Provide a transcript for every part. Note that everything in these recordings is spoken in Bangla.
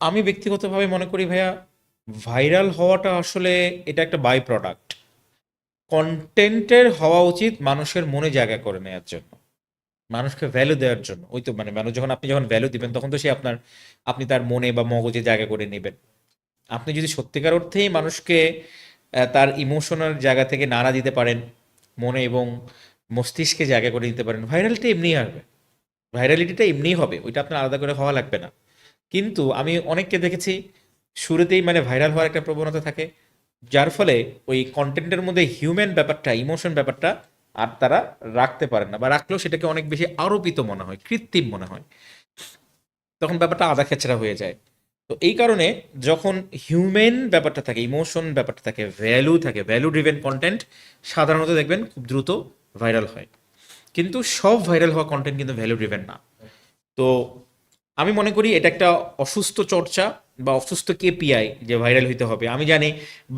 আমি ব্যক্তিগতভাবে মনে করি ভাইয়া, ভাইরাল হওয়াটা আসলে এটা একটা বাই প্রোডাক্ট। কন্টেন্টের হওয়া উচিত মানুষের মনে জায়গা করে নেওয়ার জন্য, মানুষকে ভ্যালু দেওয়ার জন্য। ওই তো মানে মানুষ যখন, আপনি যখন ভ্যালু দিবেন তখন তো সে আপনার, আপনি তার মনে বা মগজে জায়গা করে নেবেন। আপনি যদি সত্যিকার অর্থেই মানুষকে তার ইমোশনাল জায়গা থেকে নাড়া দিতে পারেন, মনে এবং মস্তিষ্কে জায়গা করে দিতে পারেন, ভাইরালটা এমনিই আসবে, ভাইরালিটিটা এমনিই হবে, ওইটা আপনার আলাদা করে হওয়া লাগবে না। কিন্তু আমি অনেককে দেখেছি শুরুতেই মানে ভাইরাল হওয়ার একটা প্রবণতা থাকে, যার ফলে ওই কন্টেন্টের মধ্যে হিউম্যান ব্যাপারটা, ইমোশন ব্যাপারটা আর তারা রাখতে পারে না, বা রাখলেও সেটাকে অনেক বেশি আরোপিত মনে হয়, কৃত্রিম মনে হয়, তখন ব্যাপারটা আধা খেচড়া হয়ে যায়। তো এই কারণে যখন হিউম্যান ব্যাপারটা থাকে, ইমোশন ব্যাপারটা থাকে, ভ্যালু থাকে, ভ্যালু ড্রিভেন কন্টেন্ট সাধারণত দেখবেন খুব দ্রুত ভাইরাল হয়। কিন্তু সব ভাইরাল হওয়া কন্টেন্ট কিন্তু ভ্যালু ড্রিভেন না। তো আমি মনে করি এটা একটা অসুস্থ চর্চা বা অসুস্থ কেপিআই যে ভাইরাল হইতে হবে। আমি জানি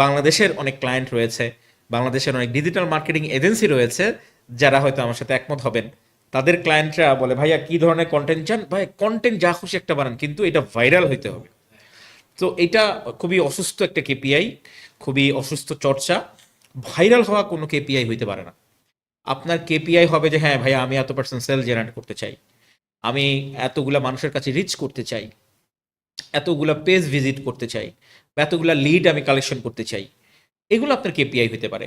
বাংলাদেশের অনেক ক্লায়েন্ট রয়েছে, বাংলাদেশের অনেক ডিজিটাল মার্কেটিং এজেন্সি রয়েছে, যারা হয়তো আমার সাথে একমত হবেন। তাদের ক্লায়েন্টরা বলে, ভাইয়া কি ধরনের কন্টেন্ট চান? ভাই কন্টেন্ট যা খুশি একটা বানান, কিন্তু এটা ভাইরাল হইতে হবে। তো এটা খুবই অসুস্থ একটা কেপিআই, খুবই অসুস্থ চর্চা। ভাইরাল হওয়া কোনো কেপিআই হইতে পারে না। আপনার কেপিআই হবে যে হ্যাঁ ভাইয়া আমি এত পার্সেন্ট সেল জেনারেট করতে চাই, আমি এতগুলা মানুষের কাছে রিচ করতে চাই, এতগুলা পেজ ভিজিট করতে চাই, বা এতগুলা লিড আমি কালেকশন করতে চাই। এগুলো আপনার কেপিআই হতে পারে।